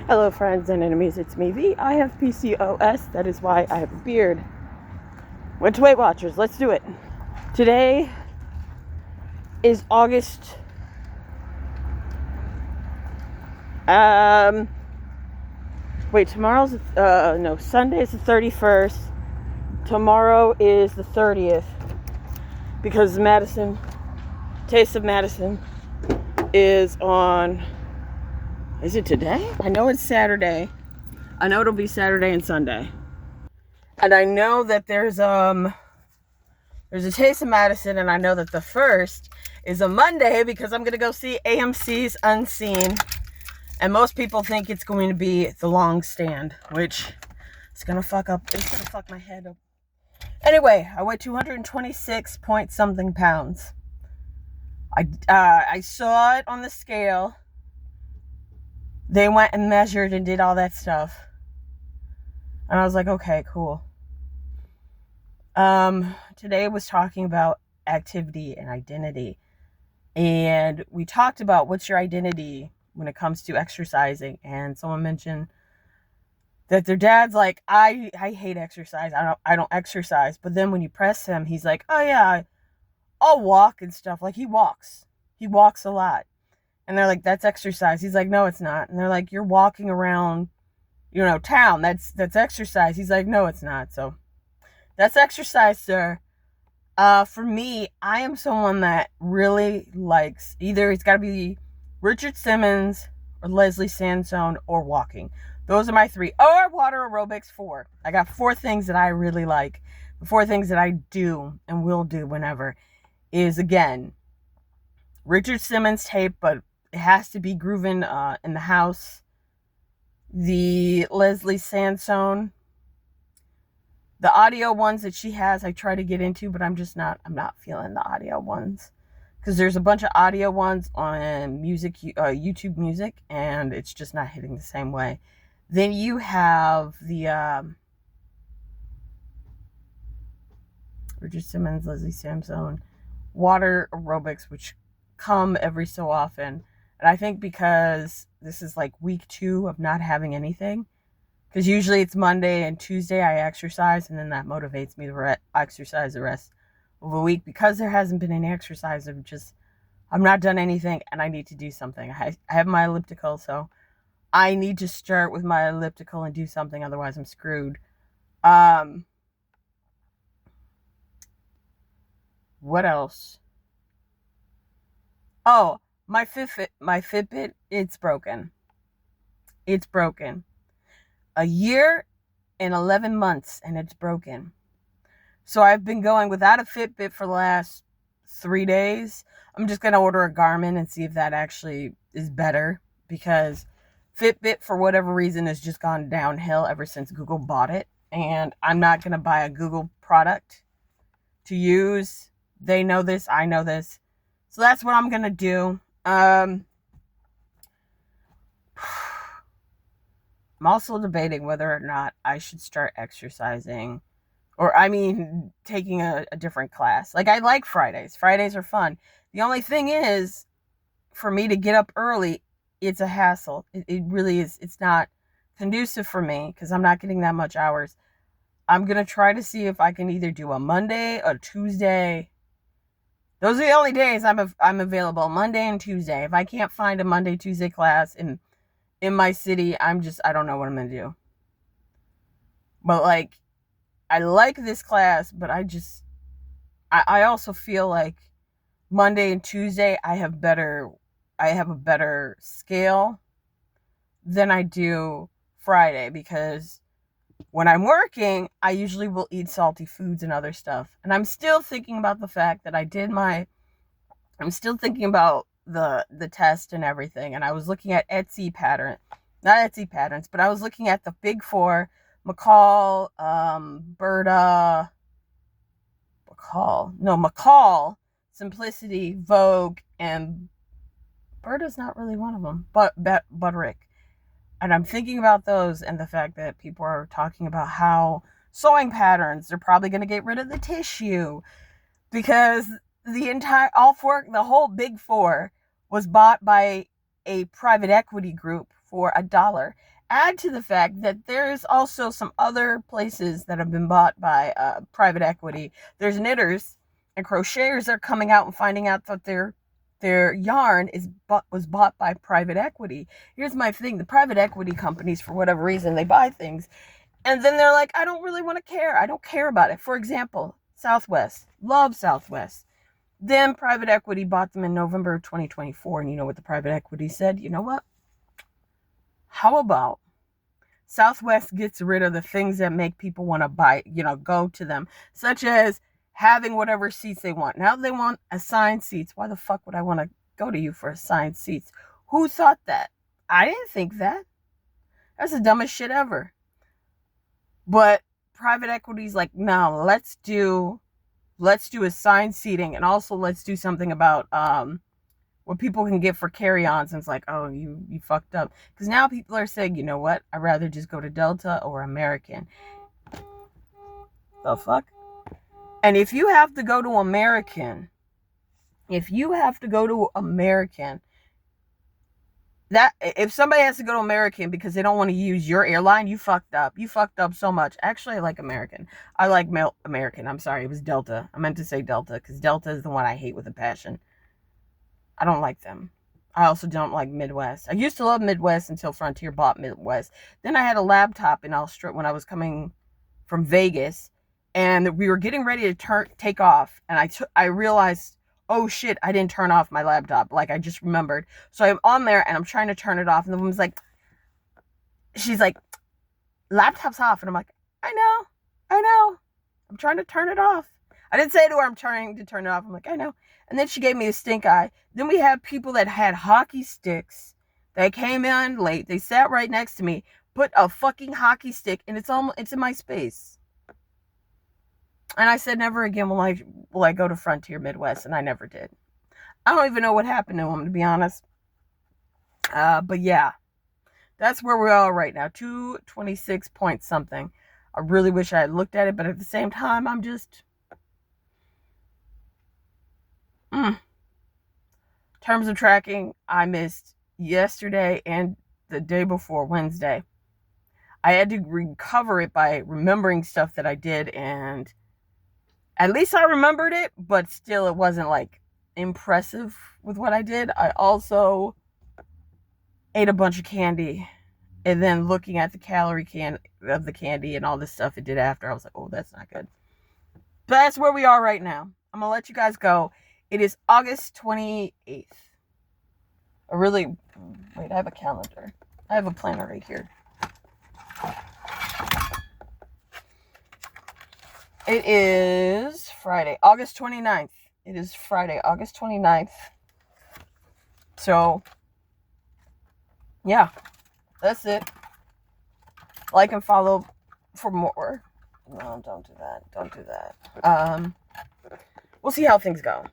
Hello friends and enemies, it's me V. I have PCOS, that is why I have a beard. Went to Weight Watchers, let's do it. Today is August, Sunday is the 31st. Tomorrow is the 30th because Taste of Madison is on, is it today? I know it's Saturday. I know it'll be Saturday and Sunday. And I know that there's a Taste of Madison, and I know that the first is a Monday because I'm going to go see AMC's Unseen. And most people think it's going to be The Long Stand, which is going to fuck my head up. Anyway, I weigh 226 point something pounds. I saw it on the scale. They went and measured and did all that stuff. And I was like, okay, cool. Today was talking about activity and identity. And we talked about what's your identity when it comes to exercising. And someone mentioned that their dad's like, I hate exercise. I don't exercise. But then when you press him, he's like, oh yeah, I'll walk and stuff. Like he walks a lot. And they're like, that's exercise. He's like, no, it's not. And they're like, you're walking around, town. That's exercise. He's like, no, it's not. So that's exercise, sir. For me, I am someone that really likes either it's got to be Richard Simmons or Leslie Sansone or walking. Those are my three. Or water aerobics, 4. I got 4 things that I really like. The 4 things that I do and will do whenever is, again, Richard Simmons tape, but it has to be grooving in the house. The Leslie Sansone. The audio ones that she has, I try to get into, but I'm not feeling the audio ones. Because there's a bunch of audio ones on YouTube Music, and it's just not hitting the same way. Then you have the Richard Simmons, Leslie Sansone, water aerobics, which come every so often. And I think because this is like week 2 of not having anything, because usually it's Monday and Tuesday I exercise, and then that motivates me to exercise the rest of the week. Because there hasn't been any exercise, I'm not done anything, and I need to do something. I have my elliptical, so I need to start with my elliptical and do something, otherwise I'm screwed. What else? Oh, my Fitbit, it's broken. It's broken. A year and 11 months, and it's broken. So I've been going without a Fitbit for the last 3 days. I'm just going to order a Garmin and see if that actually is better, because Fitbit, for whatever reason, has just gone downhill ever since Google bought it. And I'm not going to buy a Google product to use. They know this. I know this. So that's what I'm going to do. I'm also debating whether or not I should start exercising, or taking a different class. Like, I like Fridays. Fridays are fun. The only thing is, for me to get up early, it's a hassle. It really is. It's not conducive for me because I'm not getting that much hours. I'm going to try to see if I can either do a Monday or Tuesday. Those are the only days I'm available, Monday and Tuesday. If I can't find a Monday, Tuesday class in my city, I don't know what I'm going to do. But, like, I like this class, but I also feel like Monday and Tuesday I have a better scale than I do Friday, because when I'm working, I usually will eat salty foods and other stuff. And I'm still thinking about the fact that I'm still thinking about the test and everything. And I was looking at not Etsy patterns, but I was looking at the big 4, McCall, Simplicity, Vogue, and Berta's not really one of them, but Butterick. And I'm thinking about those, and the fact that people are talking about how sewing patterns, they're probably going to get rid of the tissue, because the whole big 4 was bought by a private equity group for $1. add to the fact that there's also some other places that have been bought by private equity. There's knitters and crocheters that are coming out and finding out that their yarn was bought by private equity. Here's my thing: the private equity companies, for whatever reason, they buy things, and then they're like, I don't really want to care. I don't care about it. For example, Southwest, love Southwest. Then private equity bought them in November of 2024, and you know what the private equity said? You know what? How about Southwest gets rid of the things that make people want to buy, go to them, such as having whatever seats they want. Now they want assigned seats. Why the fuck would I want to go to you for assigned seats? Who thought that? I didn't think that. That's the dumbest shit ever. But private equity's like, no, let's do assigned seating, and also let's do something about what people can get for carry-ons. And it's like, oh, you fucked up. Because now people are saying, you know what? I'd rather just go to Delta or American. The fuck? And if you have to go to American, that if somebody has to go to American because they don't want to use your airline, you fucked up. You fucked up so much. Actually, I like American. I like American. I'm sorry, it was Delta. I meant to say Delta because Delta is the one I hate with a passion. I don't like them. I also don't like Midwest. I used to love Midwest until Frontier bought Midwest. Then I had a laptop in Australia when I was coming from Vegas, and we were getting ready to take off, and I realized, oh shit, I didn't turn off my laptop. Like, I just remembered. So I'm on there and I'm trying to turn it off, and the woman's like, she's like, laptop's off. And I'm like, I know. I'm trying to turn it off. I didn't say to her, I'm trying to turn it off. I'm like, I know. And then she gave me a stink eye. Then we have people that had hockey sticks that came in late. They sat right next to me, put a fucking hockey stick, and it's in my space. And I said, never again will I go to Frontier Midwest, and I never did. I don't even know what happened to him, to be honest. But yeah, that's where we are right now. 226 point something. I really wish I had looked at it, but at the same time, I'm just terms of tracking, I missed yesterday and the day before, Wednesday. I had to recover it by remembering stuff that I did, and at least I remembered it, but still it wasn't like impressive with what I did. I also ate a bunch of candy, and then looking at the calorie of the candy and all this stuff it did after, I was like, oh, that's not good. But that's where we are right now. I'm gonna let you guys go. It is August 28th. Wait, I have a calendar. I have a planner right here. It is Friday, August 29th. It is Friday, August 29th. So, yeah, that's it. Like and follow for more. No, don't do that. We'll see how things go.